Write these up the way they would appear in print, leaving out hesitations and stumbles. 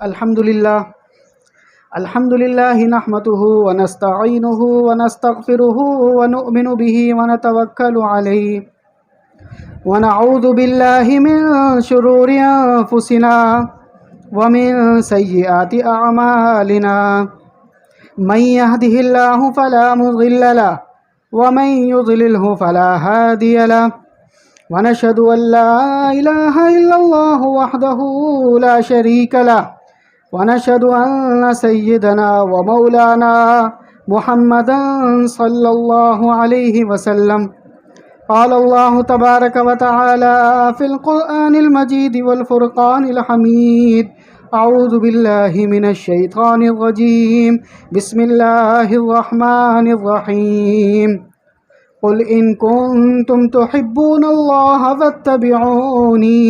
الحمد لله نحمده ونستعينه ونستغفره ونؤمن به ونتوكل عليه ونعوذ بالله من شرور أنفسنا ومن سيئات أعمالنا من يهده الله فلا مضل له ومن يضلله فلا هادي له ونشهد أن لا إله إلا الله وحده لا شريك له ونشهد أن سيدنا ومولانا محمدا صلى الله عليه وسلم قال الله تبارك وتعالى في القرآن المجيد والفرقان الحميد أعوذ بالله من الشيطان الرجيم بسم الله الرحمن الرحيم قل إن كنتم تحبون الله فاتبعوني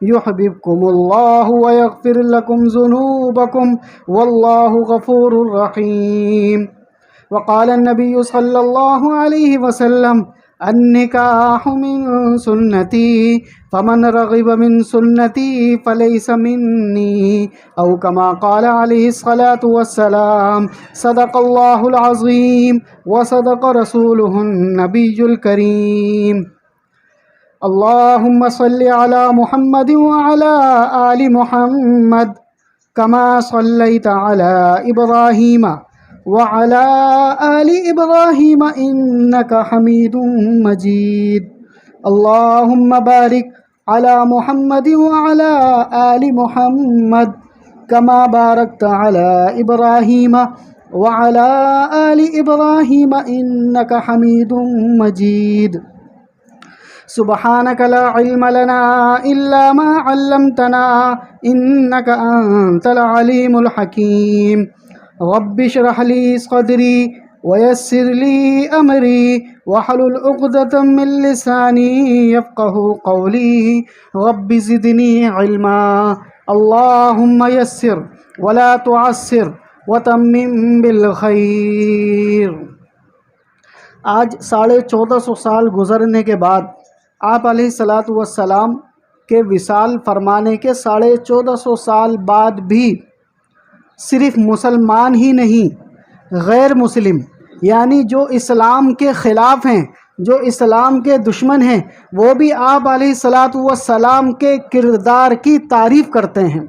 يحببكم الله ويغفر لكم ذنوبكم والله غفور رحيم وقال النبي صلى الله عليه وسلم النکاح من سنتی فمن رغب من سنتی فلیس منی او کما قال علیہ الصلاة والسلام صدق اللہ العظیم وصدق رسولہ النبی الکریم اللہم صل علی محمد وعلی آل محمد کما صلیت علی ابراہیم وعلى آل إبراهيم إنك حميد مجيد اللهم بارك على محمد وعلى آل محمد كما باركت على إبراهيم وعلى آل إبراهيم إنك حميد مجيد سبحانك لا علم لنا إلا ما علمتنا إنك أنت العليم الحكيم رب اشرح لي صدري ويسر لي أمري واحلل عقدة من لساني يفقهوا قولي رب زدني علما اللهم يسر ولا تعسر وتمم بالخير۔ آج 1450 سال گزرنے کے بعد آپ علیہ الصلاۃ والسلام کے وصال فرمانے کے 1450 سال بعد بھی صرف مسلمان ہی نہیں، غیر مسلم یعنی جو اسلام کے خلاف ہیں، جو اسلام کے دشمن ہیں، وہ بھی آپ علیہ الصلاۃ والسلام کے کردار کی تعریف کرتے ہیں۔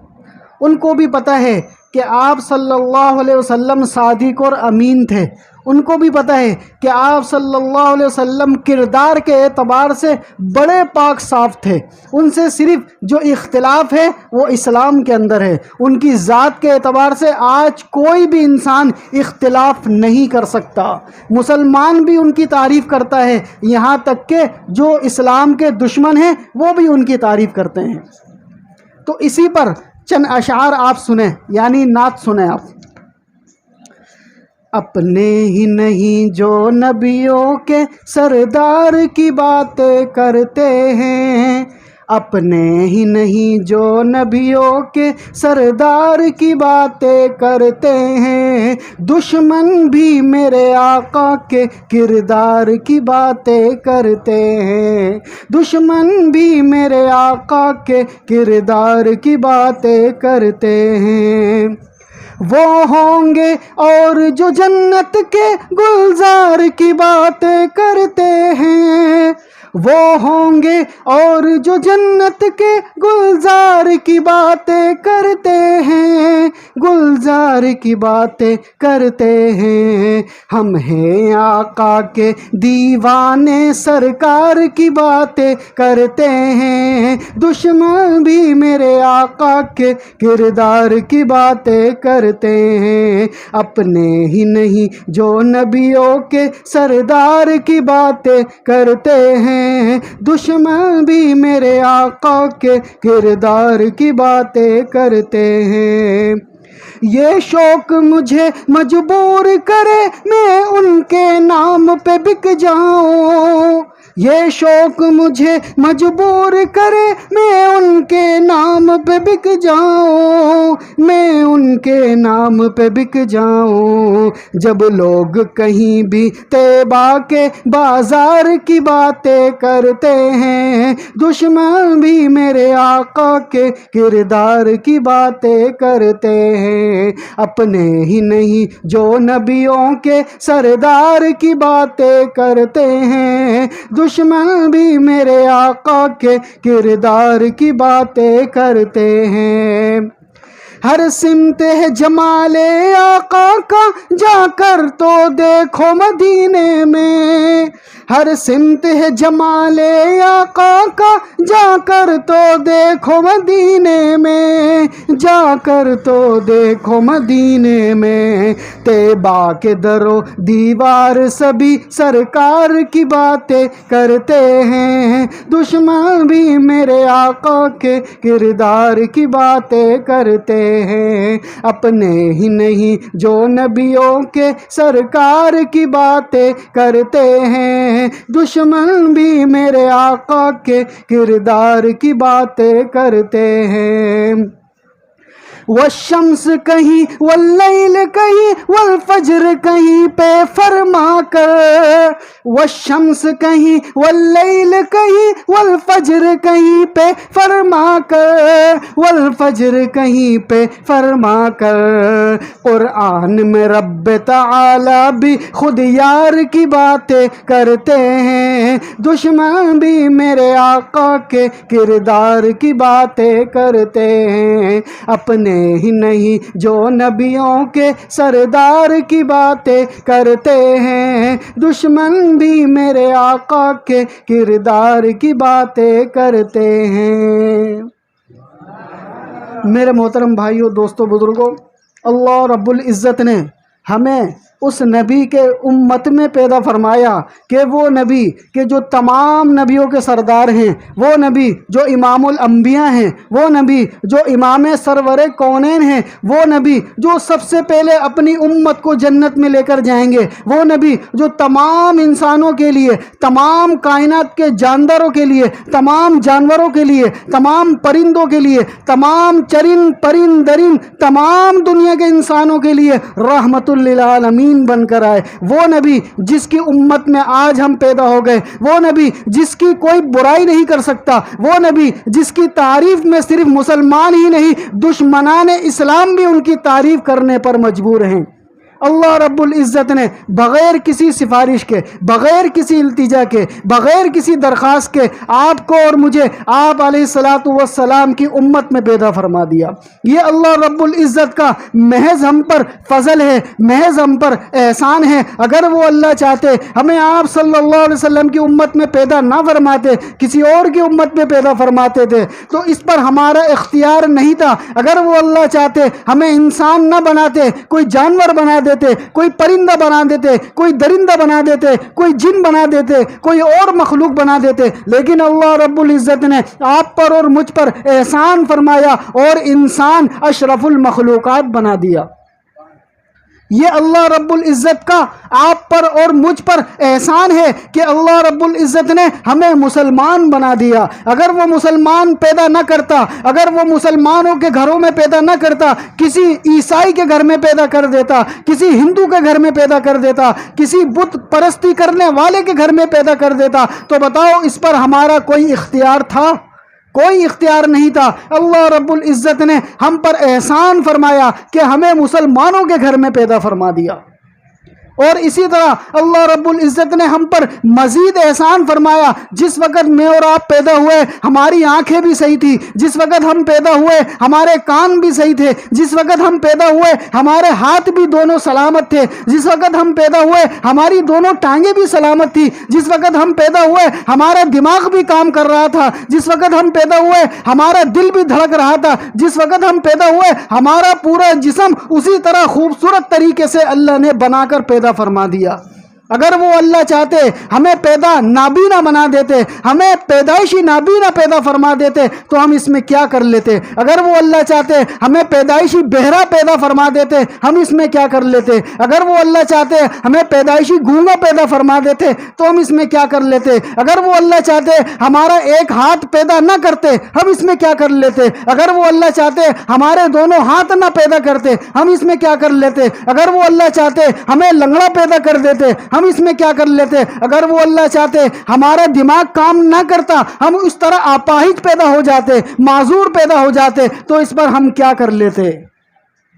ان کو بھی پتہ ہے کہ آپ صلی اللہ علیہ وسلم صادق اور امین تھے، ان کو بھی پتہ ہے کہ آپ صلی اللہ علیہ وسلم کردار کے اعتبار سے بڑے پاک صاف تھے۔ ان سے صرف جو اختلاف ہے وہ اسلام کے اندر ہے، ان کی ذات کے اعتبار سے آج کوئی بھی انسان اختلاف نہیں کر سکتا۔ مسلمان بھی ان کی تعریف کرتا ہے، یہاں تک کہ جو اسلام کے دشمن ہیں وہ بھی ان کی تعریف کرتے ہیں۔ تو اسی پر چند اشعار آپ سنیں، یعنی نعت سنیں آپ۔ اپنے ہی نہیں جو نبیوں کے سردار کی باتیں کرتے ہیں، اپنے ہی نہیں جو نبیوں کے سردار کی باتیں کرتے ہیں، دشمن بھی میرے آقا کے کردار کی باتیں کرتے ہیں، دشمن بھی میرے آقا کے کردار کی باتیں کرتے ہیں۔ وہ ہوں گے اور جو جنت کے گلزار کی باتیں کرتے ہیں، وہ ہوں گے اور جو جنت کے گلزار کی باتیں کرتے ہیں، گلزار کی باتیں کرتے ہیں۔ ہم ہیں آقا کے دیوانے، سرکار کی باتیں کرتے ہیں، دشمن بھی میرے آقا کے کردار کی باتیں کرتے ہیں۔ اپنے ہی نہیں جو نبیوں کے سردار کی باتیں کرتے ہیں، دشمن بھی میرے آقا کے کردار کی باتیں کرتے ہیں۔ یہ شوق مجھے مجبور کرے میں ان کے نام پہ بک جاؤں، یہ شوق مجھے مجبور کرے میں ان کے نام پہ بک جاؤں، میں ان کے نام پہ بک جاؤں۔ جب لوگ کہیں بھی طیبہ کے بازار کی باتیں کرتے ہیں، دشمن بھی میرے آقا کے کردار کی باتیں کرتے ہیں۔ اپنے ہی نہیں جو نبیوں کے سردار کی باتیں کرتے ہیں، دشمن بھی میرے آقا کے کردار کی باتیں کرتے ہیں۔ ہر سمت ہے جمال آقا کا، جا کر تو دیکھو مدینے میں، ہر سمت ہے جمال آقا کا، جا کر تو دیکھو مدینے میں، جا کر تو دیکھو مدینے میں۔ طیبہ کے در و دیوار سبھی سرکار کی باتیں کرتے ہیں، دشمن بھی میرے آقا کے کردار کی باتیں کرتے ہیں۔ اپنے ہی نہیں جو نبیوں کے سرکار کی باتیں کرتے ہیں، دشمن بھی میرے آقا کے کردار کی باتیں کرتے ہیں۔ والشمس کہیں واللیل کہیں والفجر کہیں پہ فرما کر، والشمس کہیں واللیل کہیں والفجر کہیں پہ فرما کر، والفجر کہیں پہ فرما کر۔ قرآن میں رب تعالی بھی خود یار کی باتیں کرتے ہیں، دشمن بھی میرے آقا کے کردار کی باتیں کرتے ہیں۔ اپنے ہی نہیں جو نبیوں کے سردار کی باتیں کرتے ہیں، دشمن بھی میرے آقا کے کردار کی باتیں کرتے ہیں۔ میرے محترم بھائیوں، دوستوں، بزرگوں، اللہ رب العزت نے ہمیں اس نبی کے امت میں پیدا فرمایا کہ وہ نبی کہ جو تمام نبیوں کے سردار ہیں، وہ نبی جو امام الانبیاء ہیں، وہ نبی جو امام سرور کونین ہیں، وہ نبی جو سب سے پہلے اپنی امت کو جنت میں لے کر جائیں گے، وہ نبی جو تمام انسانوں کے لیے، تمام کائنات کے جانداروں کے لیے، تمام جانوروں کے لیے، تمام پرندوں کے لیے، تمام چرند پرند درند، تمام دنیا کے انسانوں کے لیے رحمت للعالمین بن کر آئے، وہ نبی جس کی امت میں آج ہم پیدا ہو گئے، وہ نبی جس کی کوئی برائی نہیں کر سکتا، وہ نبی جس کی تعریف میں صرف مسلمان ہی نہیں دشمنان اسلام بھی ان کی تعریف کرنے پر مجبور ہیں۔ اللہ رب العزت نے بغیر کسی سفارش کے، بغیر کسی التجا کے، بغیر کسی درخواست کے آپ کو اور مجھے آپ علیہ الصلاۃ والسلام کی امت میں پیدا فرما دیا۔ یہ اللہ رب العزت کا محض ہم پر فضل ہے، محض ہم پر احسان ہے۔ اگر وہ اللہ چاہتے ہمیں آپ صلی اللہ علیہ وسلم کی امت میں پیدا نہ فرماتے، کسی اور کی امت میں پیدا فرماتے تھے، تو اس پر ہمارا اختیار نہیں تھا۔ اگر وہ اللہ چاہتے ہمیں انسان نہ بناتے، کوئی جانور بنا دیتے، کوئی پرندہ بنا دیتے، کوئی درندہ بنا دیتے، کوئی جن بنا دیتے، کوئی اور مخلوق بنا دیتے، لیکن اللہ رب العزت نے آپ پر اور مجھ پر احسان فرمایا اور انسان اشرف المخلوقات بنا دیا۔ یہ اللہ رب العزت کا آپ پر اور مجھ پر احسان ہے کہ اللہ رب العزت نے ہمیں مسلمان بنا دیا۔ اگر وہ مسلمان پیدا نہ کرتا، اگر وہ مسلمانوں کے گھروں میں پیدا نہ کرتا، کسی عیسائی کے گھر میں پیدا کر دیتا، کسی ہندو کے گھر میں پیدا کر دیتا، کسی بت پرستی کرنے والے کے گھر میں پیدا کر دیتا، تو بتاؤ اس پر ہمارا کوئی اختیار تھا؟ کوئی اختیار نہیں تھا۔ اللہ رب العزت نے ہم پر احسان فرمایا کہ ہمیں مسلمانوں کے گھر میں پیدا فرما دیا، اور اسی طرح اللہ رب العزت نے ہم پر مزید احسان فرمایا۔ جس وقت میں اور آپ پیدا ہوئے ہماری آنکھیں بھی صحیح تھی، جس وقت ہم پیدا ہوئے ہمارے کان بھی صحیح تھے، جس وقت ہم پیدا ہوئے ہمارے ہاتھ بھی دونوں سلامت تھے، جس وقت ہم پیدا ہوئے ہماری دونوں ٹانگیں بھی سلامت تھی، جس وقت ہم پیدا ہوئے ہمارا دماغ بھی کام کر رہا تھا، جس وقت ہم پیدا ہوئے ہمارا دل بھی دھڑک رہا تھا، جس وقت ہم پیدا ہوئے ہمارا پورا جسم اسی طرح خوبصورت طریقے سے اللہ نے بنا کر پیدا فرما دیا۔ اگر وہ اللہ چاہتے ہمیں پیدا نابینا بنا دیتے، ہمیں پیدائشی نابینا پیدا فرما دیتے تو ہم اس میں کیا کر لیتے؟ اگر وہ اللہ چاہتے ہمیں پیدائشی بہرا پیدا فرما دیتے ہم اس میں کیا کر لیتے؟ اگر وہ اللہ چاہتے ہمیں پیدائشی گونگا پیدا فرما دیتے تو ہم اس میں کیا کر لیتے؟ اگر وہ اللہ چاہتے ہمارا ایک ہاتھ پیدا نہ کرتے ہم اس میں کیا کر لیتے؟ اگر وہ اللہ چاہتے ہمارے دونوں ہاتھ نہ پیدا کرتے ہم اس میں کیا کر لیتے؟ اگر وہ اللہ چاہتے ہمیں لنگڑا پیدا کر دیتے ہم اس میں کیا کر لیتے؟ اگر وہ اللہ چاہتے ہمارا دماغ کام نہ کرتا ہم اس طرح اپاہج پیدا ہو جاتے، معذور پیدا ہو جاتے تو اس پر ہم کیا کر لیتے؟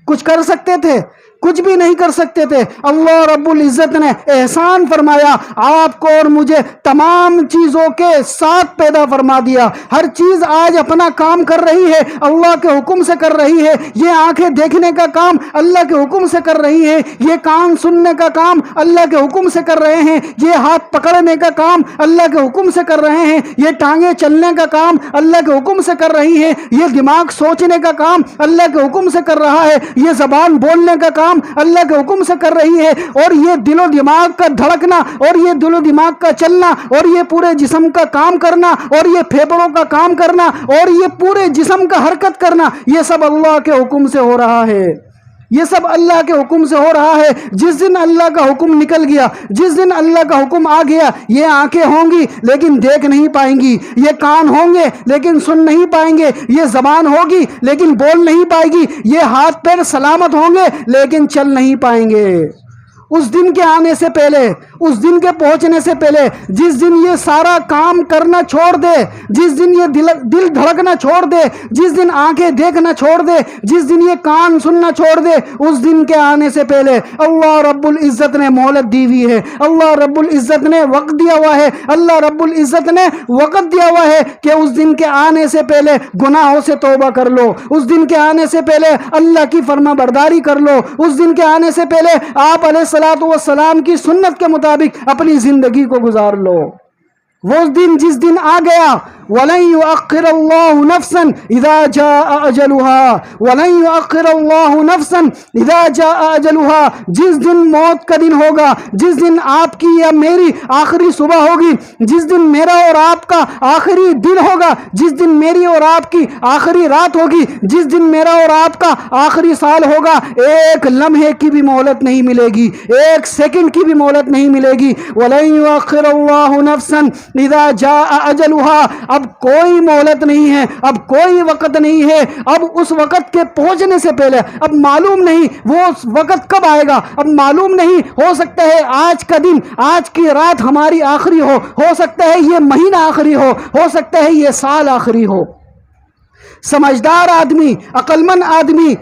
کچھ کر سکتے تھے؟ کچھ بھی نہیں کر سکتے تھے۔ اللہ رب العزت نے احسان فرمایا، آپ کو اور مجھے تمام چیزوں کے ساتھ پیدا فرما دیا۔ ہر چیز آج اپنا کام کر رہی ہے، اللہ کے حکم سے کر رہی ہے۔ یہ آنکھیں دیکھنے کا کام اللہ کے حکم سے کر رہی ہیں، یہ کان سننے کا کام اللہ کے حکم سے کر رہے ہیں، یہ ہاتھ پکڑنے کا کام اللہ کے حکم سے کر رہے ہیں، یہ ٹانگیں چلنے کا کام اللہ کے حکم سے کر رہی ہیں، یہ دماغ سوچنے کا کام اللہ کے حکم سے کر رہا ہے، یہ زبان بولنے کا کام اللہ کے حکم سے کر رہی ہے، اور یہ دل و دماغ کا دھڑکنا اور یہ دل و دماغ کا چلنا اور یہ پورے جسم کا کام کرنا اور یہ پھیپڑوں کا کام کرنا اور یہ پورے جسم کا حرکت کرنا، یہ سب اللہ کے حکم سے ہو رہا ہے۔ یہ سب اللہ کے حکم سے ہو رہا ہے۔ جس دن اللہ کا حکم نکل گیا، جس دن اللہ کا حکم آ گیا، یہ آنکھیں ہوں گی لیکن دیکھ نہیں پائیں گی، یہ کان ہوں گے لیکن سن نہیں پائیں گے، یہ زبان ہوگی لیکن بول نہیں پائے گی، یہ ہاتھ پیر سلامت ہوں گے لیکن چل نہیں پائیں گے۔ اس دن کے آنے سے پہلے، اس دن کے پہنچنے سے پہلے، جس دن یہ سارا کام کرنا چھوڑ دے، جس دن یہ دل دھڑکنا چھوڑ دے، جس دن آنکھیں دیکھنا چھوڑ دے، جس دن یہ کان سننا چھوڑ دے، اس دن کے آنے سے پہلے اللہ رب العزت نے مہلت دی ہوئی ہے، اللہ رب العزت نے وقت دیا ہوا ہے، اللہ رب العزت نے وقت دیا ہوا ہے کہ اس دن کے آنے سے پہلے گناہوں سے توبہ کر لو، اس دن کے آنے سے پہلے اللہ کی فرما برداری کر لو، اس دن کے آنے سے پہلے آپ علیہ السلام کی سنت کے مطابق اپنی زندگی کو گزار لو۔ وہ دن جس دن آ گیا، وَلَن يُؤَخِّرَ اللَّهُ نَفْسًا إِذَا جَاءَ أَجَلُهَا وَلَن يُؤَخِّرَ اللَّهُ نَفْسًا إِذَا جَاءَ أَجَلُهَا۔ جس دن موت کا دن ہوگا، جس دن آپ کی یا میری آخری صبح ہوگی، جس دن میرا اور آپ کا آخری دن ہوگا، جس دن میری اور آپ کی آخری رات ہوگی، جس دن میرا اور آپ کا آخری سال ہوگا، ایک لمحے کی بھی مہلت نہیں ملے گی، ایک سیکنڈ کی بھی مہلت نہیں ملے گی۔ وَلَن يُؤَخِّرَ اللَّهُ نَفْسًا إِذَا جَاءَ أَجَلُهَا۔ اب کوئی مہلت نہیں ہے، اب کوئی وقت نہیں ہے، اب اس وقت کے پہنچنے سے پہلے، اب معلوم نہیں وہ وقت کب آئے گا، اب معلوم نہیں، ہو سکتا ہے آج کا دن، آج کی رات ہماری آخری ہو سکتا ہے یہ مہینہ آخری ہو سکتا ہے یہ سال آخری ہو۔ سمجھدار آدمی، عقل مند آدمی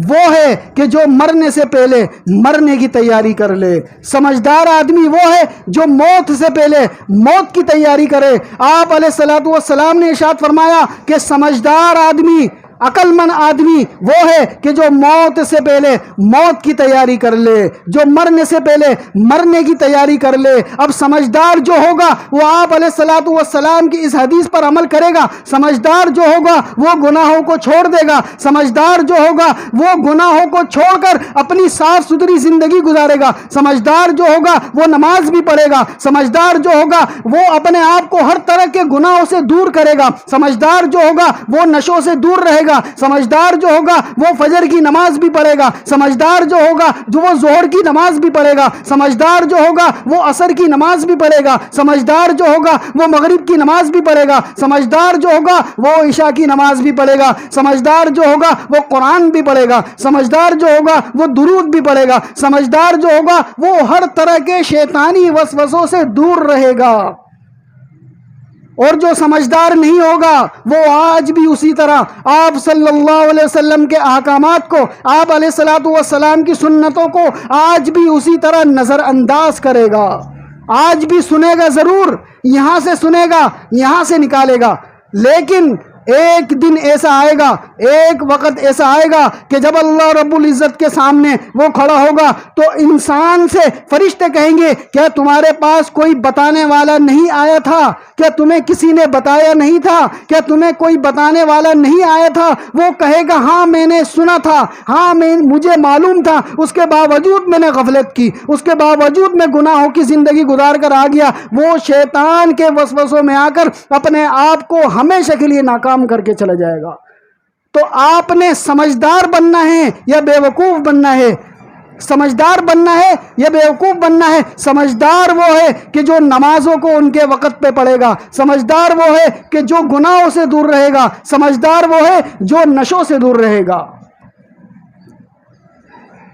وہ ہے کہ جو مرنے سے پہلے مرنے کی تیاری کر لے۔ سمجھدار آدمی وہ ہے جو موت سے پہلے موت کی تیاری کرے۔ آپ علیہ السلام نے ارشاد فرمایا کہ سمجھدار آدمی، عقل مند آدمی وہ ہے کہ جو موت سے پہلے موت کی تیاری کر لے، جو مرنے سے پہلے مرنے کی تیاری کر لے۔ اب سمجھدار جو ہوگا وہ آپ علیہ السلام کی اس حدیث پر عمل کرے گا، سمجھدار جو ہوگا وہ گناہوں کو چھوڑ دے گا، سمجھدار جو ہوگا وہ گناہوں کو چھوڑ کر اپنی صاف ستھری زندگی گزارے گا، سمجھدار جو ہوگا وہ نماز بھی پڑھے گا، سمجھدار جو ہوگا وہ اپنے آپ کو ہر طرح کے گناہوں سے دور کرے گا، سمجھدار جو ہوگا وہ نشوں سے دور رہے گا، سمجھدار جو ہوگا وہ فجر کی نماز بھی پڑھے گا، سمجھدار جو ہوگا وہ ظہر کی نماز بھی پڑھے گا، سمجھدار جو ہوگا وہ عصر کی نماز بھی پڑھے گا، سمجھدار جو ہوگا وہ مغرب کی نماز بھی پڑھے گا، سمجھدار جو ہوگا وہ عشاء کی نماز بھی پڑھے گا، سمجھدار جو ہوگا وہ قرآن بھی پڑھے گا، سمجھدار جو ہوگا وہ درود بھی پڑھے گا، سمجھدار جو ہوگا وہ ہر طرح کے شیطانی وسوسوں سے دور رہے گا۔ اور جو سمجھدار نہیں ہوگا وہ آج بھی اسی طرح آپ صلی اللہ علیہ وسلم کے احکامات کو، آپ علیہ السلام کی سنتوں کو آج بھی اسی طرح نظر انداز کرے گا، آج بھی سنے گا ضرور، یہاں سے سنے گا، یہاں سے نکالے گا، لیکن ایک دن ایسا آئے گا، ایک وقت ایسا آئے گا کہ جب اللہ رب العزت کے سامنے وہ کھڑا ہوگا تو انسان سے فرشتے کہیں گے کیا تمہارے پاس کوئی بتانے والا نہیں آیا تھا؟ کیا تمہیں کسی نے بتایا نہیں تھا؟ کیا تمہیں کوئی بتانے والا نہیں آیا تھا؟ وہ کہے گا ہاں میں نے سنا تھا، ہاں مجھے معلوم تھا، اس کے باوجود میں نے غفلت کی، اس کے باوجود میں گناہوں کی زندگی گزار کر آ گیا۔ وہ شیطان کے وسوسوں میں آ کر اپنے آپ کو ہمیشہ کے لیے ناکام کر کے چلا جائے گا۔ تو آپ نے سمجھدار بننا ہے یا بیوقوف بننا ہے؟ سمجھدار بننا ہے یا بیوقوف بننا ہے؟ سمجھدار وہ ہے کہ جو نمازوں کو ان کے وقت پہ پڑھے گا، سمجھدار وہ ہے کہ جو گناہوں سے دور رہے گا، سمجھدار وہ ہے جو نشوں سے دور رہے گا۔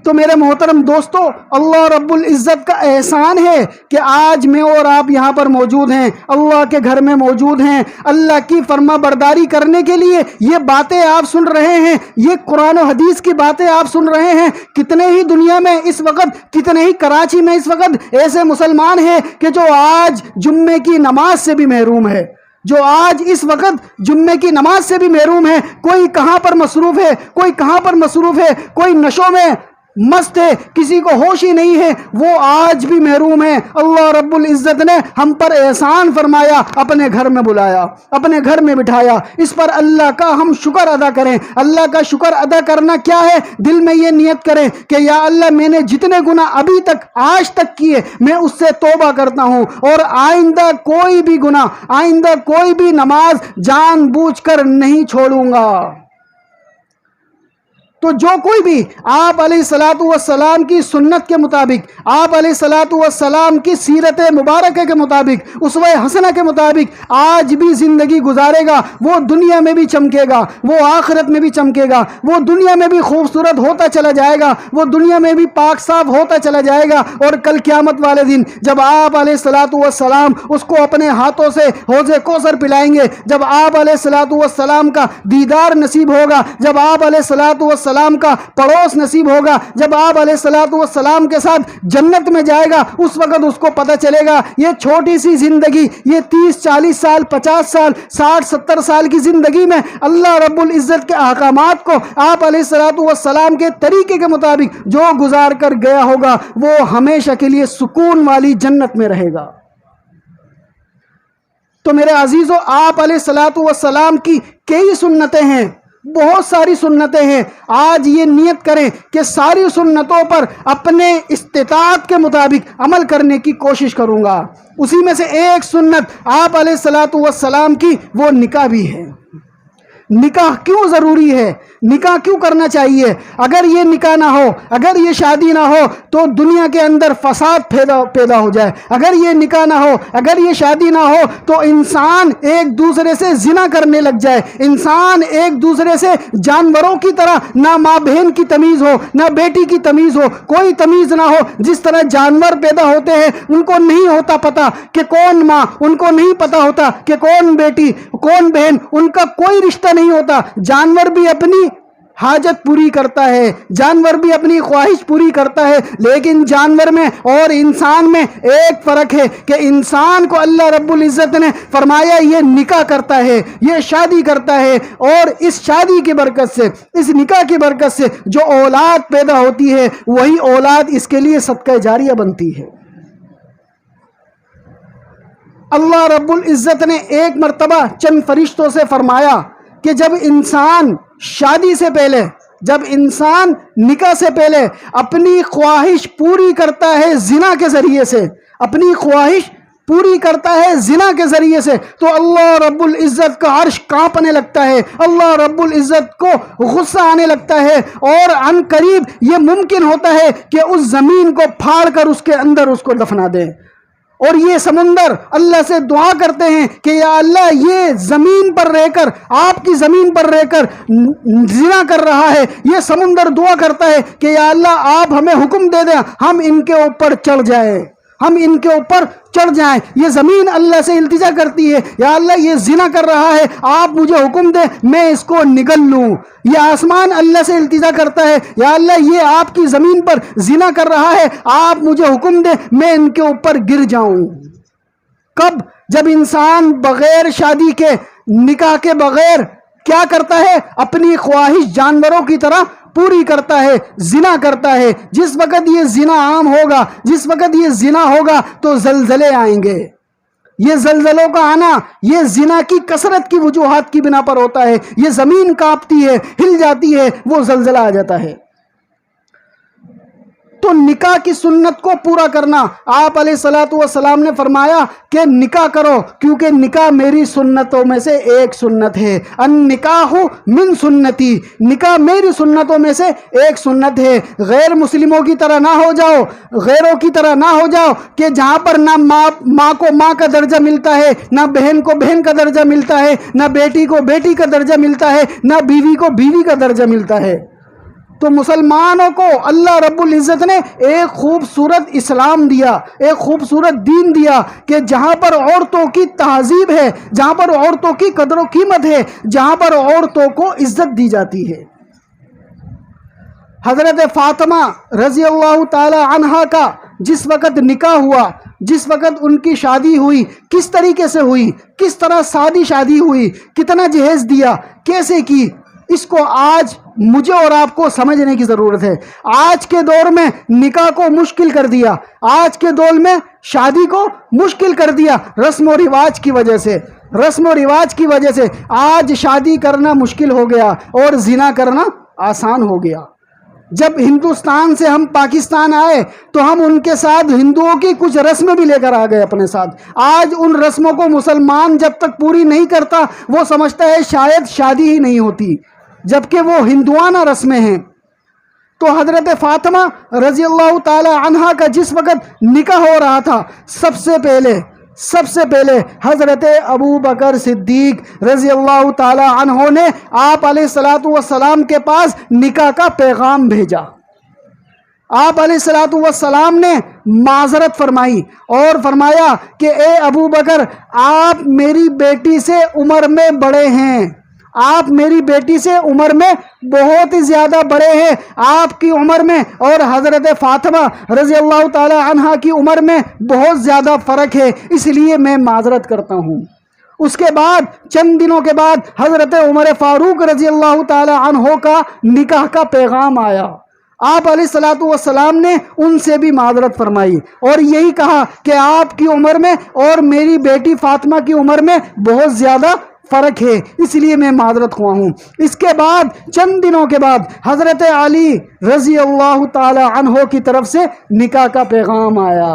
تو میرے محترم دوستو، اللہ رب العزت کا احسان ہے کہ آج میں اور آپ یہاں پر موجود ہیں، اللہ کے گھر میں موجود ہیں، اللہ کی فرما برداری کرنے کے لیے یہ باتیں آپ سن رہے ہیں، یہ قرآن و حدیث کی باتیں آپ سن رہے ہیں۔ کتنے ہی دنیا میں اس وقت، کتنے ہی کراچی میں اس وقت ایسے مسلمان ہیں کہ جو آج جمعے کی نماز سے بھی محروم ہے، جو آج اس وقت جمعے کی نماز سے بھی محروم ہے۔ کوئی کہاں پر مصروف ہے، کوئی کہاں پر مصروف ہے، کوئی نشوں میں مست ہے، کسی کو ہوش ہی نہیں ہے، وہ آج بھی محروم ہے۔ اللہ رب العزت نے ہم پر احسان فرمایا، اپنے گھر میں بلایا، اپنے گھر میں بٹھایا۔ اس پر اللہ کا ہم شکر ادا کریں۔ اللہ کا شکر ادا کرنا کیا ہے؟ دل میں یہ نیت کریں کہ یا اللہ میں نے جتنے گناہ ابھی تک آج تک کیے میں اس سے توبہ کرتا ہوں، اور آئندہ کوئی بھی گناہ، آئندہ کوئی بھی نماز جان بوجھ کر نہیں چھوڑوں گا۔ تو جو کوئی بھی آپ علیہ الصلوۃ والسلام کی سنت کے مطابق، آپ علیہ الصلوۃ والسلام کی سیرت مبارکہ کے مطابق، اسوہ حسنہ کے مطابق آج بھی زندگی گزارے گا، وہ دنیا میں بھی چمکے گا، وہ آخرت میں بھی چمکے گا، وہ دنیا میں بھی خوبصورت ہوتا چلا جائے گا، وہ دنیا میں بھی پاک صاف ہوتا چلا جائے گا۔ اور کل قیامت والے دن جب آپ علیہ الصلوۃ والسلام اس کو اپنے ہاتھوں سے حوض کوثر پلائیں گے، جب آپ علیہ الصلوۃ والسلام کا دیدار نصیب ہوگا، جب آپ علیہ الصلوۃ والسلام کا پڑوس نصیب ہوگا، جب آپ علیہ الصلوۃ والسلام کے ساتھ جنت میں جائے گا، اس وقت اس کو پتہ چلے گا یہ چھوٹی سی زندگی، یہ 30-40 سال، 50 سال، 60-70 سال کی زندگی میں اللہ رب العزت کے احکامات کو آپ علیہ الصلوۃ والسلام کے طریقے کے مطابق جو گزار کر گیا ہوگا، وہ ہمیشہ کے لیے سکون والی جنت میں رہے گا۔ تو میرے عزیزو، آپ علیہ الصلوۃ والسلام کی کئی سنتیں ہیں، بہت ساری سنتیں ہیں۔ آج یہ نیت کریں کہ ساری سنتوں پر اپنے استطاعت کے مطابق عمل کرنے کی کوشش کروں گا۔ اسی میں سے ایک سنت آپ علیہ الصلوۃ والسلام کی وہ نکاح بھی ہے۔ نکاح کیوں ضروری ہے؟ نکاح کیوں کرنا چاہیے؟ اگر یہ نکاح نہ ہو، اگر یہ شادی نہ ہو تو دنیا کے اندر فساد پیدا ہو جائے۔ اگر یہ نکاح نہ ہو، اگر یہ شادی نہ ہو تو انسان ایک دوسرے سے زنا کرنے لگ جائے، انسان ایک دوسرے سے جانوروں کی طرح، نہ ماں بہن کی تمیز ہو، نہ بیٹی کی تمیز ہو، کوئی تمیز نہ ہو۔ جس طرح جانور پیدا ہوتے ہیں، ان کو نہیں ہوتا پتہ کہ کون ماں، ان کو نہیں پتہ ہوتا کہ کون بیٹی، کون بہن، ان کا کوئی رشتہ نہیں ہوتا۔ جانور بھی اپنی حاجت پوری کرتا ہے، جانور بھی اپنی خواہش پوری کرتا ہے، لیکن جانور میں اور انسان میں ایک فرق ہے کہ انسان کو اللہ رب العزت نے فرمایا یہ نکاح کرتا ہے، یہ شادی کرتا ہے، اور اس شادی کی برکت سے، اس نکاح کی برکت سے جو اولاد پیدا ہوتی ہے وہی اولاد اس کے لیے صدقہ جاریہ بنتی ہے۔ اللہ رب العزت نے ایک مرتبہ چند فرشتوں سے فرمایا کہ جب انسان شادی سے پہلے، جب انسان نکاح سے پہلے اپنی خواہش پوری کرتا ہے زنا کے ذریعے سے، اپنی خواہش پوری کرتا ہے زنا کے ذریعے سے، تو اللہ رب العزت کا عرش کانپنے لگتا ہے، اللہ رب العزت کو غصہ آنے لگتا ہے، اور عن قریب یہ ممکن ہوتا ہے کہ اس زمین کو پھاڑ کر اس کے اندر اس کو دفنا دے۔ اور یہ سمندر اللہ سے دعا کرتے ہیں کہ یا اللہ یہ زمین پر رہ کر، آپ کی زمین پر رہ کر زنا کر رہا ہے، یہ سمندر دعا کرتا ہے کہ یا اللہ آپ ہمیں حکم دے دیں، ہم ان کے اوپر چڑھ جائیں، ہم ان کے اوپر چڑھ جائیں۔ یہ زمین اللہ سے التجا کرتی ہے، یا اللہ یہ زنا کر رہا ہے، آپ مجھے حکم دیں میں اس کو نگل لوں۔ یہ آسمان اللہ سے التجا کرتا ہے، یا اللہ یہ آپ کی زمین پر زنا کر رہا ہے، آپ مجھے حکم دیں میں ان کے اوپر گر جاؤں۔ کب؟ جب انسان بغیر شادی کے، نکاح کے بغیر کیا کرتا ہے؟ اپنی خواہش جانوروں کی طرح پوری کرتا ہے، زنا کرتا ہے۔ جس وقت یہ زنا عام ہوگا، جس وقت یہ زنا ہوگا تو زلزلے آئیں گے۔ یہ زلزلوں کا آنا یہ زنا کی کثرت کی وجوہات کی بنا پر ہوتا ہے۔ یہ زمین کانپتی ہے، ہل جاتی ہے، وہ زلزلہ آ جاتا ہے۔ تو نکاح کی سنت کو پورا کرنا، آپ علیہ الصلوۃ والسلام نے فرمایا کہ نکاح کرو، کیونکہ نکاح میری سنتوں میں سے ایک سنت ہے۔ النکاح من سنتی، نکاح میری سنتوں میں سے ایک سنت ہے۔ غیر مسلموں کی طرح نہ ہو جاؤ، غیروں کی طرح نہ ہو جاؤ کہ جہاں پر نہ ماں کو ماں کا درجہ ملتا ہے، نہ بہن کو بہن کا درجہ ملتا ہے، نہ بیٹی کو بیٹی کا درجہ ملتا ہے، نہ بیوی کو بیوی کا درجہ ملتا ہے۔ تو مسلمانوں کو اللہ رب العزت نے ایک خوبصورت اسلام دیا، ایک خوبصورت دین دیا کہ جہاں پر عورتوں کی تہذیب ہے، جہاں پر عورتوں کی قدر و قیمت ہے، جہاں پر عورتوں کو عزت دی جاتی ہے۔ حضرت فاطمہ رضی اللہ تعالی عنہا کا جس وقت نکاح ہوا، جس وقت ان کی شادی ہوئی، کس طریقے سے ہوئی، کس طرح سادی شادی ہوئی، کتنا جہیز دیا، کیسے کی، اس کو آج مجھے اور آپ کو سمجھنے کی ضرورت ہے۔ آج کے دور میں نکاح کو مشکل کر دیا، آج کے دور میں شادی کو مشکل کر دیا رسم و رواج کی وجہ سے، رسم و رواج کی وجہ سے آج شادی کرنا مشکل ہو گیا اور زنا کرنا آسان ہو گیا۔ جب ہندوستان سے ہم پاکستان آئے تو ہم ان کے ساتھ ہندوؤں کی کچھ رسمیں بھی لے کر آ گئے اپنے ساتھ۔ آج ان رسموں کو مسلمان جب تک پوری نہیں کرتا وہ سمجھتا ہے شاید شادی ہی نہیں ہوتی، جبکہ وہ ہندوانہ رسمیں ہیں۔ تو حضرت فاطمہ رضی اللہ تعالی عنہا کا جس وقت نکاح ہو رہا تھا، سب سے پہلے حضرت ابو بکر صدیق رضی اللہ تعالی عنہ نے آپ علیہ الصلوۃ والسلام کے پاس نکاح کا پیغام بھیجا۔ آپ علیہ الصلوۃ والسلام نے معذرت فرمائی اور فرمایا کہ اے ابو بکر، آپ میری بیٹی سے عمر میں بڑے ہیں، آپ میری بیٹی سے عمر میں بہت ہی زیادہ بڑے ہیں، آپ کی عمر میں اور حضرت فاطمہ رضی اللہ تعالی عنہا کی عمر میں بہت زیادہ فرق ہے، اس لیے میں معذرت کرتا ہوں۔ اس کے بعد چند دنوں کے بعد حضرت عمر فاروق رضی اللہ تعالی عنہ کا نکاح کا پیغام آیا۔ آپ علیہ الصلوۃ والسلام نے ان سے بھی معذرت فرمائی اور یہی کہا کہ آپ کی عمر میں اور میری بیٹی فاطمہ کی عمر میں بہت زیادہ فرق ہے، اس لیے میں معذرت خواہ ہوں۔ اس کے بعد چند دنوں کے بعد حضرت علی رضی اللہ تعالی عنہ کی طرف سے نکاح کا پیغام آیا۔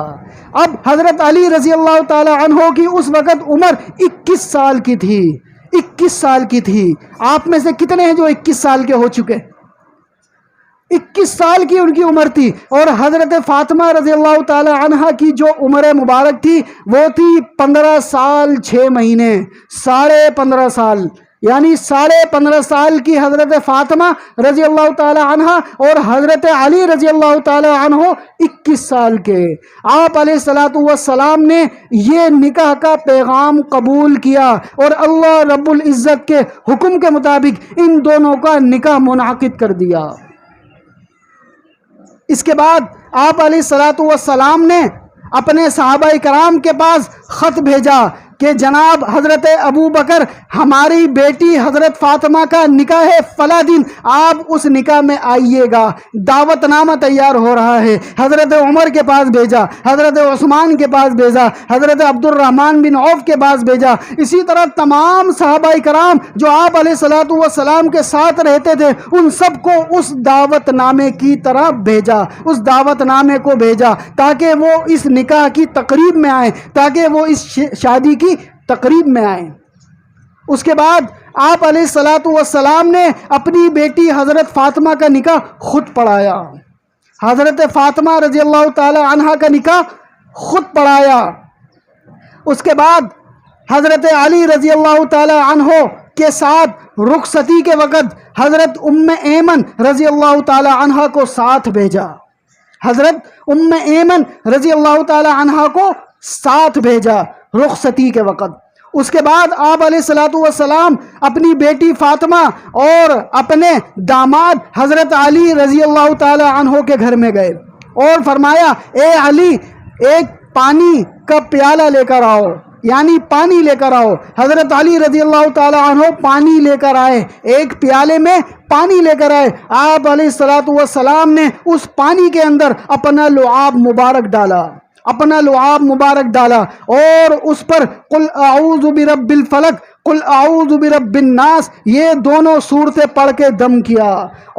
اب حضرت علی رضی اللہ تعالی عنہ کی اس وقت عمر 21 سال کی تھی، 21 سال کی تھی۔ آپ میں سے کتنے ہیں جو 21 سال کے ہو چکے؟ 21 سال کی ان کی عمر تھی، اور حضرت فاطمہ رضی اللہ تعالی عنہا کی جو عمر مبارک تھی وہ تھی 15 سال 6 مہینے، 15.5 سال، یعنی 15.5 سال کی حضرت فاطمہ رضی اللہ تعالی عنہا اور حضرت علی رضی اللہ تعالی عنہ 21 سال کے۔ آپ علیہ الصلوۃ والسلام نے یہ نکاح کا پیغام قبول کیا اور اللہ رب العزت کے حکم کے مطابق ان دونوں کا نکاح منعقد کر دیا۔ اس کے بعد آپ علیہ الصلوۃ والسلام نے اپنے صحابہ کرام کے پاس خط بھیجا کہ جناب حضرت ابو بکر، ہماری بیٹی حضرت فاطمہ کا نکاح ہے فلاں دن، آپ اس نکاح میں آئیے گا، دعوت نامہ تیار ہو رہا ہے۔ حضرت عمر کے پاس بھیجا، حضرت عثمان کے پاس بھیجا، حضرت عبد الرحمن بن عوف کے پاس بھیجا، اسی طرح تمام صحابہ کرام جو آپ علیہ الصلوۃ والسلام کے ساتھ رہتے تھے ان سب کو اس دعوت نامے کی طرح بھیجا، اس دعوت نامے کو بھیجا تاکہ وہ اس نکاح کی تقریب میں آئیں، تاکہ وہ اس شادی کی تقریب میں آئیں۔ اس کے بعد آپ علیہ الصلوۃ والسلام نے اپنی بیٹی حضرت فاطمہ کا نکاح خود پڑھایا، حضرت فاطمہ رضی اللہ تعالی عنہا کا نکاح خود پڑھایا۔ اس کے بعد حضرت علی رضی اللہ تعالی عنہ کے ساتھ رخصتی کے وقت حضرت ام ایمن رضی اللہ تعالی عنہا کو ساتھ بھیجا، حضرت ام ایمن رضی اللہ تعالی عنہا کو ساتھ بھیجا رخصتی کے وقت۔ اس کے بعد آپ علیہ الصلوۃ والسلام اپنی بیٹی فاطمہ اور اپنے داماد حضرت علی رضی اللہ تعالی عنہ کے گھر میں گئے اور فرمایا، اے علی، ایک پانی کا پیالہ لے کر آؤ، یعنی پانی لے کر آؤ۔ حضرت علی رضی اللہ تعالی عنہ پانی لے کر آئے، ایک پیالے میں پانی لے کر آئے۔ آپ علیہ الصلوۃ والسلام نے اس پانی کے اندر اپنا لعاب مبارک ڈالا، اپنا لعاب مبارک ڈالا، اور اس پر قل اعوذ برب الفلق، قل اعوذ برب الناس، یہ دونوں صورتیں پڑھ کے دم کیا،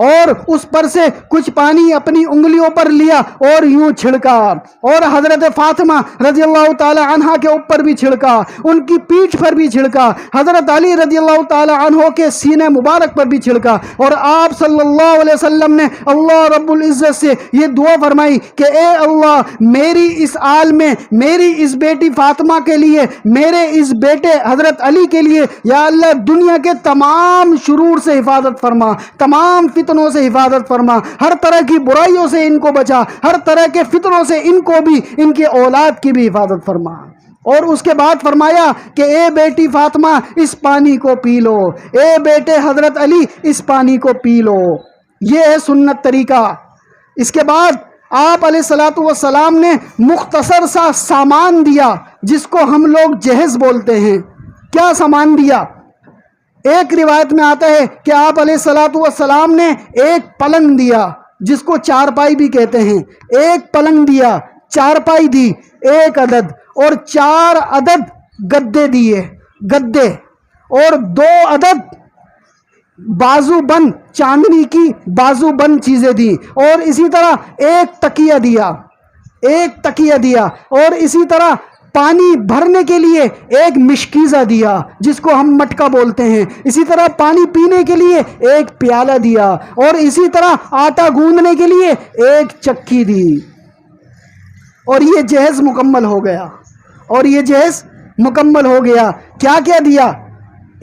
اور اس پر سے کچھ پانی اپنی انگلیوں پر لیا اور یوں چھڑکا، اور حضرت فاطمہ رضی اللہ تعالی عنہا کے اوپر بھی چھڑکا، ان کی پیٹھ پر بھی چھڑکا، حضرت علی رضی اللہ تعالی عنہ کے سینے مبارک پر بھی چھڑکا، اور آپ صلی اللہ علیہ وسلم نے اللہ رب العزت سے یہ دعا فرمائی کہ اے اللہ، میری اس آل میں، میری اس بیٹی فاطمہ کے لیے، میرے اس بیٹے حضرت علی کے لیے یا اللہ دنیا کے تمام شرور سے حفاظت فرما، تمام فتنوں سے حفاظت فرما، ہر طرح کی برائیوں سے ان کو بچا، ہر طرح کے فتنوں سے ان کو بھی، ان کی اولاد کی بھی حفاظت فرما۔ اور اس کے بعد فرمایا کہ اے بیٹی فاطمہ اس پانی کو پی لو، اے بیٹے حضرت علی اس پانی کو پی لو۔ یہ ہے سنت طریقہ۔ اس کے بعد آپ علیہ الصلوۃ والسلام نے مختصر سا سامان دیا جس کو ہم لوگ جہیز بولتے ہیں۔ کیا سامان دیا؟ ایک روایت میں آتا ہے کہ آپ علیہ الصلوۃ والسلام نے ایک پلنگ دیا جس کو چارپائی بھی کہتے ہیں، ایک پلنگ دیا، چارپائی دی ایک عدد، اور 4 عدد گدے دیے، گدے، اور 2 عدد بازو بند، چاندنی کی بازو بند چیزیں دی، اور اسی طرح ایک تکیہ دیا، ایک تکیہ دیا، اور اسی طرح پانی بھرنے کے لیے ایک مشکیزہ دیا جس کو ہم مٹکا بولتے ہیں، اسی طرح پانی پینے کے لیے ایک پیالہ دیا، اور اسی طرح آٹا گوندنے کے لیے ایک چکی دی، اور یہ جہیز مکمل ہو گیا، اور یہ جہیز مکمل ہو گیا۔ کیا کیا دیا؟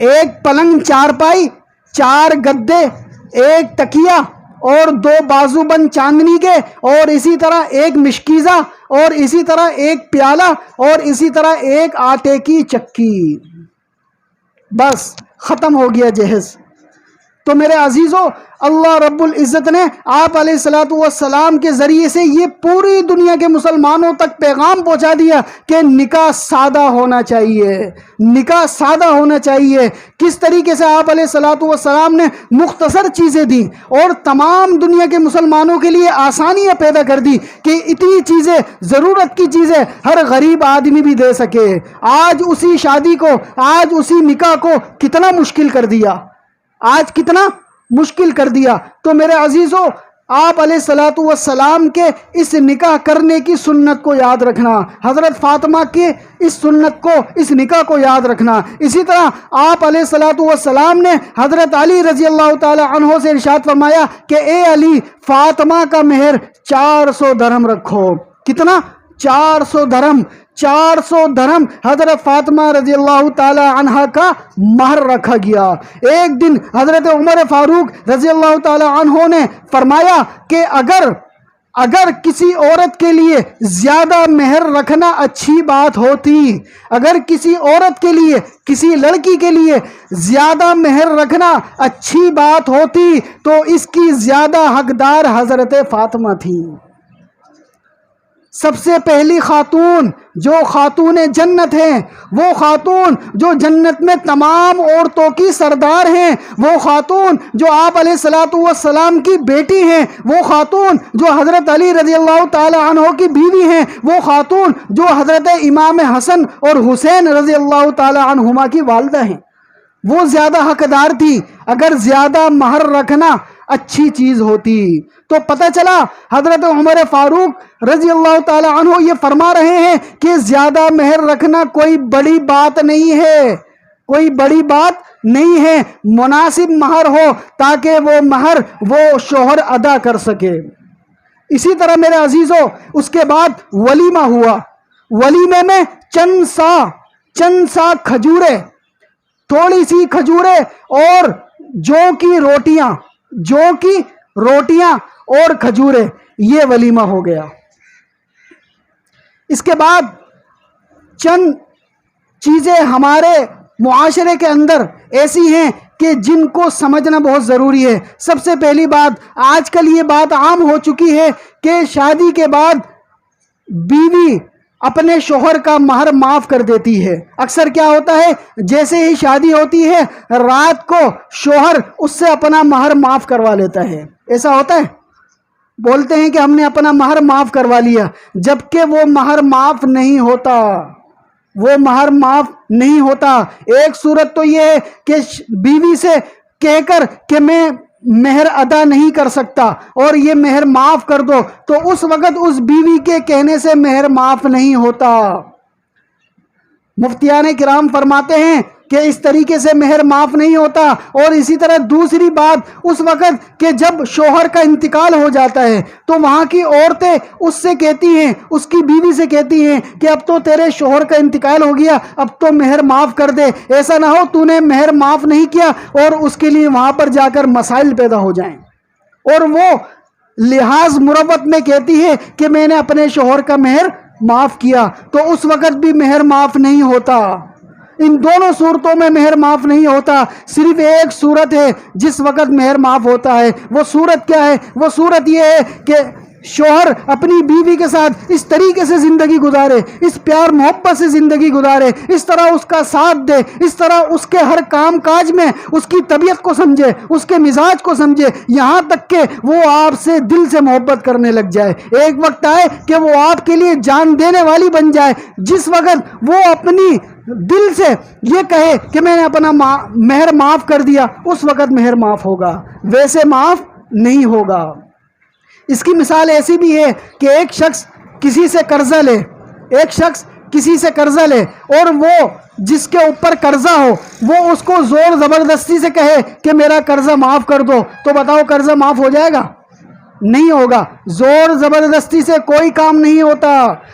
ایک پلنگ، چارپائی، 4 گدے، ایک تکیہ، اور 2 بازو بند چاندنی کے، اور اسی طرح ایک مشکیزہ، اور اسی طرح ایک پیالہ، اور اسی طرح ایک آٹے کی چکی۔ بس ختم ہو گیا جہیز۔ تو میرے عزیزو، اللہ رب العزت نے آپ علیہ الصلوۃ والسلام کے ذریعے سے یہ پوری دنیا کے مسلمانوں تک پیغام پہنچا دیا کہ نکاح سادہ ہونا چاہیے، نکاح سادہ ہونا چاہیے۔ کس طریقے سے آپ علیہ الصلوۃ والسلام نے مختصر چیزیں دی اور تمام دنیا کے مسلمانوں کے لیے آسانیاں پیدا کر دی کہ اتنی چیزیں، ضرورت کی چیزیں ہر غریب آدمی بھی دے سکے۔ آج اسی شادی کو، آج اسی نکاح کو کتنا مشکل کر دیا، آج کتنا مشکل کر دیا۔ تو میرے عزیزو، آپ علیہ الصلوۃ والسلام کے اس نکاح کرنے کی سنت کو یاد رکھنا، حضرت فاطمہ کے اس سنت کو، اس نکاح کو یاد رکھنا۔ اسی طرح آپ علیہ الصلوۃ والسلام نے حضرت علی رضی اللہ تعالی عنہ سے ارشاد فرمایا کہ اے علی، فاطمہ کا مہر 400 درہم رکھو۔ کتنا؟ 400 درہم، 400 درہم حضرت فاطمہ رضی اللہ تعالی عنہ کا مہر رکھا گیا۔ ایک دن حضرت عمر فاروق رضی اللہ تعالی عنہ نے فرمایا کہ اگر کسی عورت کے لیے زیادہ مہر رکھنا اچھی بات ہوتی، اگر کسی عورت کے لیے، کسی لڑکی کے لیے زیادہ مہر رکھنا اچھی بات ہوتی تو اس کی زیادہ حقدار حضرت فاطمہ تھی۔ سب سے پہلی خاتون جو خاتون جنت ہیں، وہ خاتون جو جنت میں تمام عورتوں کی سردار ہیں، وہ خاتون جو آپ علیہ الصلوۃ والسلام کی بیٹی ہیں، وہ خاتون جو حضرت علی رضی اللہ تعالی عنہ کی بیوی ہیں، وہ خاتون جو حضرت امام حسن اور حسین رضی اللہ تعالی عنہما کی والدہ ہیں، وہ زیادہ حقدار تھی۔ اگر زیادہ مہر رکھنا اچھی چیز ہوتی تو پتہ چلا حضرت عمر فاروق رضی اللہ تعالی عنہ یہ فرما رہے ہیں کہ زیادہ مہر رکھنا کوئی بڑی بات نہیں ہے، کوئی بڑی بات نہیں ہے، مناسب مہر ہو تاکہ وہ مہر وہ شوہر ادا کر سکے۔ اسی طرح میرے عزیزو، اس کے بعد ولیمہ ہوا۔ ولیمے میں چند سا کھجورے، تھوڑی سی کھجورے اور جو کی روٹیاں اور کھجورے، یہ ولیمہ ہو گیا۔ اس کے بعد چند چیزیں ہمارے معاشرے کے اندر ایسی ہیں کہ جن کو سمجھنا بہت ضروری ہے۔ سب سے پہلی بات، آج کل یہ بات عام ہو چکی ہے کہ شادی کے بعد بیوی اپنے شوہر کا مہر معاف کر دیتی ہے۔ اکثر کیا ہوتا ہے، جیسے ہی شادی ہوتی ہے رات کو شوہر اس سے اپنا مہر معاف کروا لیتا ہے۔ ایسا ہوتا ہے، بولتے ہیں کہ ہم نے اپنا مہر معاف کروا لیا، جبکہ وہ مہر معاف نہیں ہوتا، وہ مہر معاف نہیں ہوتا۔ ایک صورت تو یہ ہے کہ بیوی سے کہہ کر کہ میں مہر ادا نہیں کر سکتا اور یہ مہر معاف کر دو، تو اس وقت اس بیوی کے کہنے سے مہر معاف نہیں ہوتا۔ مفتیان کرام فرماتے ہیں کہ اس طریقے سے مہر معاف نہیں ہوتا۔ اور اسی طرح دوسری بات، اس وقت کہ جب شوہر کا انتقال ہو جاتا ہے تو وہاں کی عورتیں اس سے کہتی ہیں، اس کی بیوی سے کہتی ہیں کہ اب تو تیرے شوہر کا انتقال ہو گیا، اب تو مہر معاف کر دے، ایسا نہ ہو تو نے مہر معاف نہیں کیا اور اس کے لیے وہاں پر جا کر مسائل پیدا ہو جائیں۔ اور وہ لحاظ مروت میں کہتی ہے کہ میں نے اپنے شوہر کا مہر معاف کیا، تو اس وقت بھی مہر معاف نہیں ہوتا۔ ان دونوں صورتوں میں مہر معاف نہیں ہوتا۔ صرف ایک صورت ہے جس وقت مہر معاف ہوتا ہے۔ وہ صورت کیا ہے؟ وہ صورت یہ ہے کہ شوہر اپنی بیوی کے ساتھ اس طریقے سے زندگی گزارے، اس پیار محبت سے زندگی گزارے، اس طرح اس کا ساتھ دے، اس طرح اس کے ہر کام کاج میں اس کی طبیعت کو سمجھے، اس کے مزاج کو سمجھے، یہاں تک کہ وہ آپ سے دل سے محبت کرنے لگ جائے۔ ایک وقت آئے کہ وہ آپ کے لیے جان دینے والی بن جائے۔ جس وقت وہ اپنی دل سے یہ کہے کہ میں نے اپنا مہر معاف کر دیا، اس وقت مہر معاف ہوگا، ویسے معاف نہیں ہوگا۔ اس کی مثال ایسی بھی ہے کہ ایک شخص کسی سے قرضہ لے، ایک شخص کسی سے قرضہ لے اور وہ جس کے اوپر قرضہ ہو وہ اس کو زور زبردستی سے کہے کہ میرا قرضہ معاف کر دو، تو بتاؤ قرضہ معاف ہو جائے گا؟ نہیں ہوگا۔ زور زبردستی سے کوئی کام نہیں ہوتا۔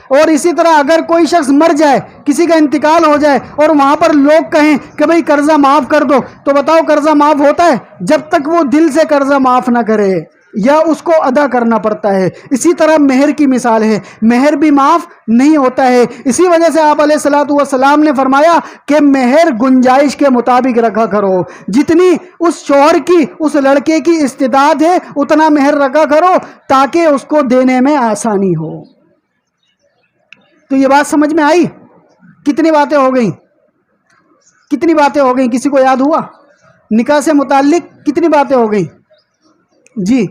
اور اسی طرح اگر کوئی شخص مر جائے، کسی کا انتقال ہو جائے اور وہاں پر لوگ کہیں کہ بھئی قرضہ معاف کر دو، تو بتاؤ قرضہ معاف ہوتا ہے؟ جب تک وہ دل سے قرضہ معاف نہ کرے یا اس کو ادا کرنا پڑتا ہے۔ اسی طرح مہر کی مثال ہے، مہر بھی معاف نہیں ہوتا ہے۔ اسی وجہ سے آپ علیہ الصلوۃ والسلام نے فرمایا کہ مہر گنجائش کے مطابق رکھا کرو، جتنی اس شوہر کی، اس لڑکے کی استطاعت ہے اتنا مہر رکھا کرو تاکہ اس کو دینے میں آسانی ہو۔ تو یہ بات سمجھ میں آئی؟ کتنی باتیں ہو گئیں؟ کتنی باتیں ہو گئیں؟ کسی کو یاد ہوا؟ نکاح سے متعلق کتنی باتیں ہو گئیں؟ جی،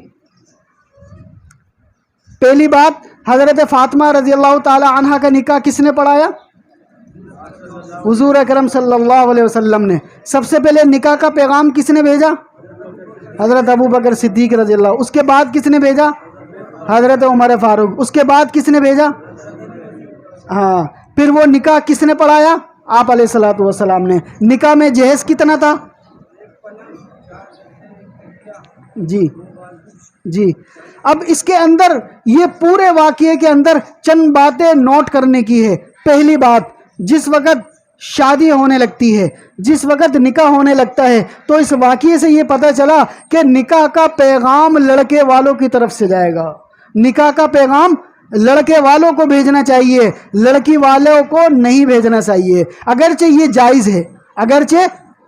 پہلی بات، حضرت فاطمہ رضی اللہ تعالی عنہ کا نکاح کس نے پڑھایا؟ حضور اکرم صلی اللہ علیہ وسلم نے۔ سب سے پہلے نکاح کا پیغام کس نے بھیجا؟ حضرت ابو بکر صدیق رضی اللہ۔ اس کے بعد کس نے بھیجا؟ حضرت عمر فاروق۔ اس کے بعد کس نے بھیجا؟ ہاں، پھر وہ نکاح کس نے پڑھایا؟ آپ علیہ الصلوۃ والسلام نے۔ نکاح میں جہیز کتنا تھا؟ جی اب اس کے اندر، یہ پورے واقعے کے اندر چند باتیں نوٹ کرنے کی ہے۔ پہلی بات، جس وقت شادی ہونے لگتی ہے، جس وقت نکاح ہونے لگتا ہے، تو اس واقعے سے یہ پتہ چلا کہ نکاح کا پیغام لڑکے والوں کی طرف سے جائے گا۔ نکاح کا پیغام لڑکے والوں کو بھیجنا چاہیے، لڑکی والوں کو نہیں بھیجنا چاہیے۔ اگرچہ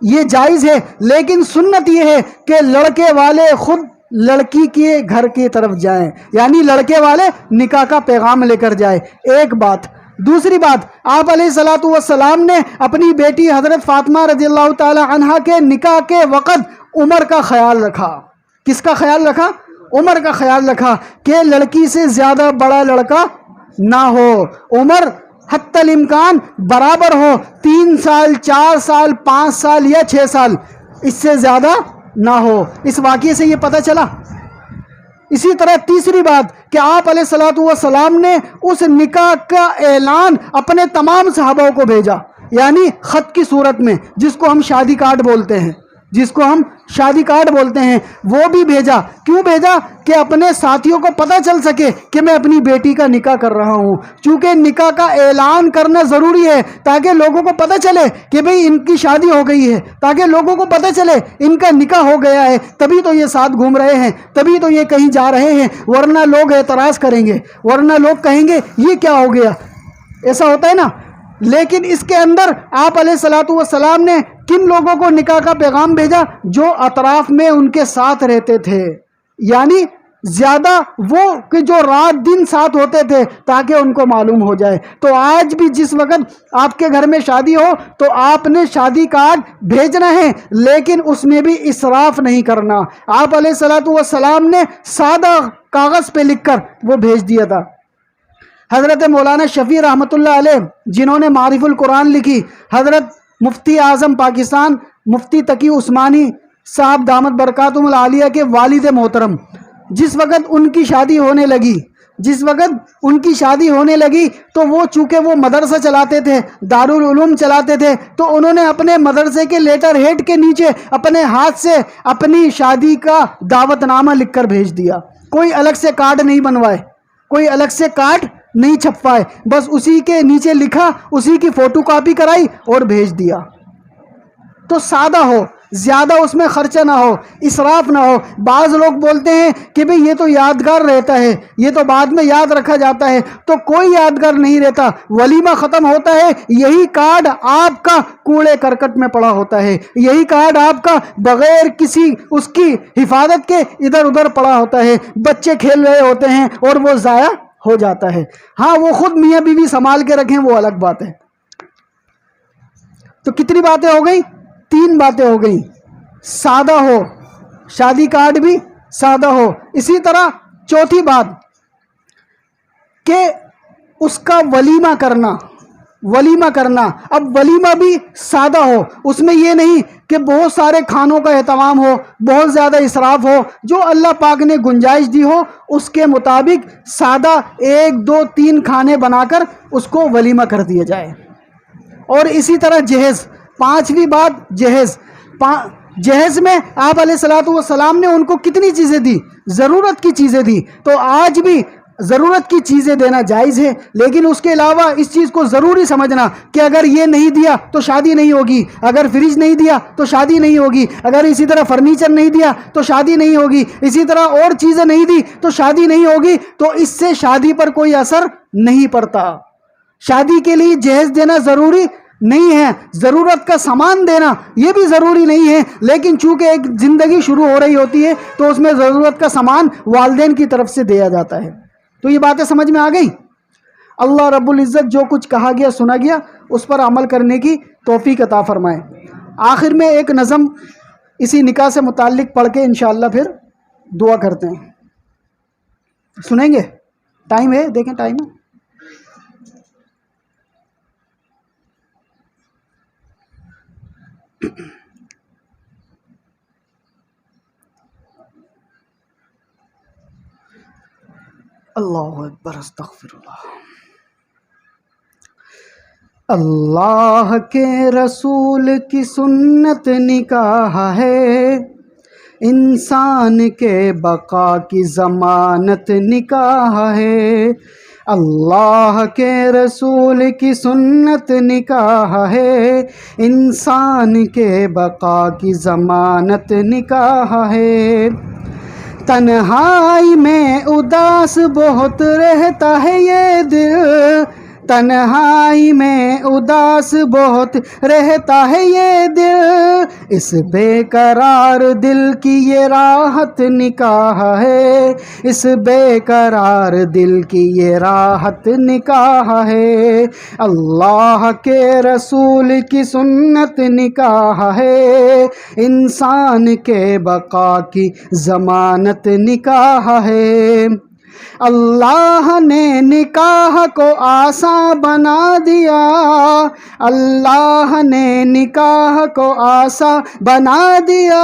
یہ جائز ہے لیکن سنت یہ ہے کہ لڑکے والے خود لڑکی کے گھر کی طرف جائیں، یعنی لڑکے والے نکاح کا پیغام لے کر جائیں۔ ایک بات۔ دوسری بات، آپ علیہ الصلوۃ والسلام نے اپنی بیٹی حضرت فاطمہ رضی اللہ تعالی عنہا کے نکاح کے وقت عمر کا خیال رکھا۔ کس کا خیال رکھا؟ عمر کا خیال رکھا کہ لڑکی سے زیادہ بڑا لڑکا نہ ہو، عمر حتی الامکان برابر ہو، 3 سال 4 سال 5 سال یا 6 سال، اس سے زیادہ نہ ہو۔ اس واقعے سے یہ پتہ چلا۔ اسی طرح تیسری بات کہ آپ علیہ الصلوۃ والسلام نے اس نکاح کا اعلان اپنے تمام صحابہ کو بھیجا، یعنی خط کی صورت میں، جس کو ہم شادی کارڈ بولتے ہیں، وہ بھی بھیجا۔ کیوں بھیجا؟ کہ اپنے ساتھیوں کو پتہ چل سکے کہ میں اپنی بیٹی کا نکاح کر رہا ہوں۔ چونکہ نکاح کا اعلان کرنا ضروری ہے تاکہ لوگوں کو پتہ چلے کہ بھئی ان کی شادی ہو گئی ہے، تاکہ لوگوں کو پتہ چلے ان کا نکاح ہو گیا ہے، تبھی تو یہ ساتھ گھوم رہے ہیں، تبھی تو یہ کہیں جا رہے ہیں، ورنہ لوگ اعتراض کریں گے، ورنہ لوگ کہیں گے یہ کیا ہو گیا، ایسا ہوتا ہے نا۔ لیکن اس کے اندر آپ علیہ الصلوۃ والسلام نے کن لوگوں کو نکاح کا پیغام بھیجا؟ جو اطراف میں ان کے ساتھ رہتے تھے، یعنی زیادہ وہ کہ جو رات دن ساتھ ہوتے تھے تاکہ ان کو معلوم ہو جائے۔ تو آج بھی جس وقت آپ کے گھر میں شادی ہو تو آپ نے شادی کارڈ بھیجنا ہے، لیکن اس میں بھی اسراف نہیں کرنا۔ آپ علیہ الصلوۃ والسلام نے سادہ کاغذ پہ لکھ کر وہ بھیج دیا تھا۔ حضرت مولانا شفیع رحمۃ اللہ علیہ جنہوں نے معارف القرآن لکھی، حضرت مفتی اعظم پاکستان مفتی تقی عثمانی صاحب دامت برکاتہم العالیہ کے والد محترم، جس وقت ان کی شادی ہونے لگی تو وہ چونکہ وہ مدرسہ چلاتے تھے، دارالعلوم چلاتے تھے، تو انہوں نے اپنے مدرسے کے لیٹر ہیڈ کے نیچے اپنے ہاتھ سے اپنی شادی کا دعوت نامہ لکھ کر بھیج دیا۔ کوئی الگ سے کارڈ نہیں بنوائے، کوئی الگ سے کارڈ نہیں چھپوائے، بس اسی کے نیچے لکھا، اسی کی فوٹو کاپی کرائی اور بھیج دیا۔ تو سادہ ہو، زیادہ اس میں خرچہ نہ ہو، اسراف نہ ہو۔ بعض لوگ بولتے ہیں کہ بھئی یہ تو یادگار رہتا ہے، یہ تو بعد میں یاد رکھا جاتا ہے، تو کوئی یادگار نہیں رہتا۔ ولیمہ ختم ہوتا ہے، یہی کارڈ آپ کا کوڑے کرکٹ میں پڑا ہوتا ہے، یہی کارڈ آپ کا بغیر کسی اس کی حفاظت کے ادھر ادھر پڑا ہوتا ہے، بچے کھیل رہے ہوتے ہیں اور وہ ضائع ہو جاتا ہے۔ ہاں وہ خود میاں بیوی سنبھال کے رکھیں وہ الگ بات ہے۔ تو کتنی باتیں ہو گئی؟ 3 باتیں ہو گئی۔ سادہ ہو، شادی کارڈ بھی سادہ ہو۔ اسی طرح چوتھی بات کہ اس کا ولیمہ کرنا۔ اب ولیمہ بھی سادہ ہو، اس میں یہ نہیں کہ بہت سارے کھانوں کا اہتمام ہو، بہت زیادہ اسراف ہو۔ جو اللہ پاک نے گنجائش دی ہو اس کے مطابق سادہ 1 2 3 کھانے بنا کر اس کو ولیمہ کر دیا جائے۔ اور اسی طرح جہیز، 5ویں بات جہیز میں آپ علیہ الصلوۃ والسلام نے ان کو کتنی چیزیں دی؟ ضرورت کی چیزیں دی۔ تو آج بھی ضرورت کی چیزیں دینا جائز ہے، لیکن اس کے علاوہ اس چیز کو ضروری سمجھنا کہ اگر یہ نہیں دیا تو شادی نہیں ہوگی، اگر فریج نہیں دیا تو شادی نہیں ہوگی، اگر اسی طرح فرنیچر نہیں دیا تو شادی نہیں ہوگی، اسی طرح اور چیزیں نہیں دی تو شادی نہیں ہوگی۔ تو اس سے شادی پر کوئی اثر نہیں پڑتا۔ شادی کے لیے جہیز دینا ضروری نہیں ہے، ضرورت کا سامان دینا یہ بھی ضروری نہیں ہے، لیکن چونکہ ایک زندگی شروع ہو رہی ہوتی ہے تو اس میں ضرورت کا سامان والدین کی طرف سے دیا جاتا ہے۔ تو یہ باتیں سمجھ میں آ گئی؟ اللہ رب العزت جو کچھ کہا گیا سنا گیا اس پر عمل کرنے کی توفیق عطا فرمائے۔ آخر میں ایک نظم اسی نکاح سے متعلق پڑھ کے انشاءاللہ پھر دعا کرتے ہیں۔ سنیں گے؟ ٹائم ہے، دیکھیں ٹائم ہے۔ اللہ اکبر، استغفر اللہ۔ اللہ کے رسول کی سنت نکاح ہے، انسان کے بقا کی ضمانت نکاح ہے۔ اللہ کے رسول کی سنت نکاح ہے، انسان کے بقا کی ضمانت نکاح ہے۔ تنہائی میں اداس بہت رہتا ہے یہ دل، تنہائی میں اداس بہت رہتا ہے یہ دل، اس بے قرار دل کی یہ راحت نکاح ہے، اس بے قرار دل کی یہ راحت نکاح ہے۔ اللہ کے رسول کی سنت نکاح ہے، انسان کے بقا کی ضمانت نکاح ہے۔ اللہ نے نکاح کو آسان بنا دیا، اللہ نے نکاح کو آسان بنا دیا،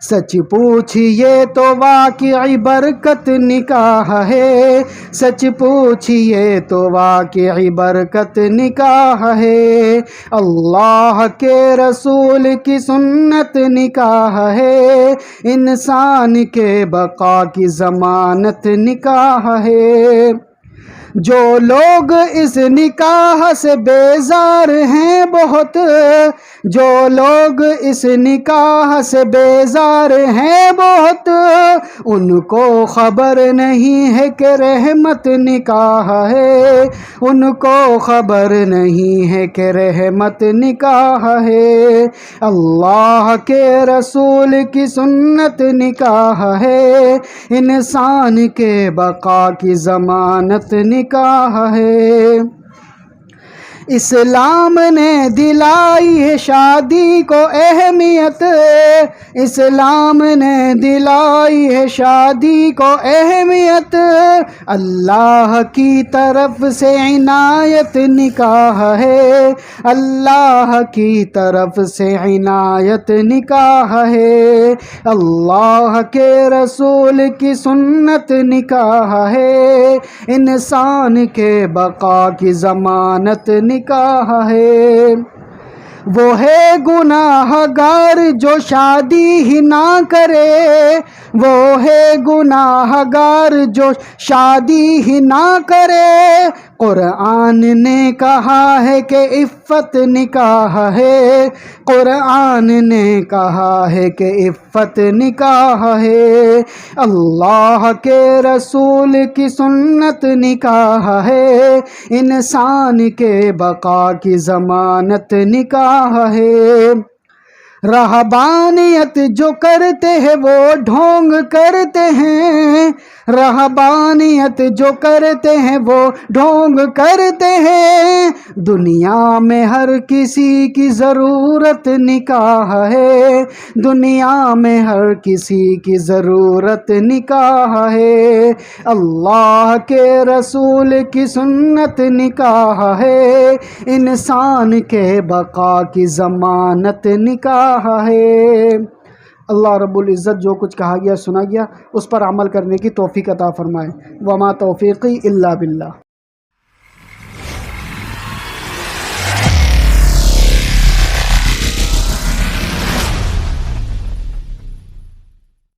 سچ پوچھئے تو واقعی برکت نکاح ہے، سچ پوچھئے تو واقعی برکت نکاح ہے۔ اللہ کے رسول کی سنت نکاح ہے، انسان کے بقا کی ضمانت نکاح ہے۔ جو لوگ اس نکاح سے بیزار ہیں بہت، جو لوگ اس نکاح سے بیزار ہیں بہت، ان کو خبر نہیں ہے کہ رحمت نکاح ہے، ان کو خبر نہیں ہے کہ رحمت نکاح ہے۔ اللہ کے رسول کی سنت نکاح ہے، انسان کے بقا کی ضمانت نکاح ہے۔ اسلام نے دلائی ہے شادی کو اہمیت، اسلام نے دلائی ہے شادی کو اہمیت، اللہ کی طرف سے عنایت نکاح ہے، اللہ کی طرف سے عنایت نکاح ہے۔ اللہ کے رسول کی سنت نکاح ہے، انسان کے بقا کی ضمانت نکاح ہے۔ وہ ہے گناہ گار جو شادی ہی نہ کرے، وہ ہے گناہ گار جو شادی ہی نہ کرے، قرآن نے کہا ہے کہ عفت نکاح ہے، قرآن نے کہا ہے کہ عفت نکاح ہے۔ اللہ کے رسول کی سنت نکاح ہے، انسان کے بقا کی ضمانت نکاح ہے۔ رہبانیت جو کرتے ہیں وہ ڈھونگ کرتے ہیں، رہبانیت جو کرتے ہیں وہ ڈھونگ کرتے ہیں، دنیا میں ہر کسی کی ضرورت نکاح ہے، دنیا میں ہر کسی کی ضرورت نکاح ہے۔ اللہ کے رسول کی سنت نکاح ہے، انسان کے بقا کی ضمانت نکاح ہے۔ اللہ رب العزت جو کچھ کہا گیا سنا گیا اس پر عمل کرنے کی توفیق عطا فرمائے۔ وما توفیقی الا باللہ۔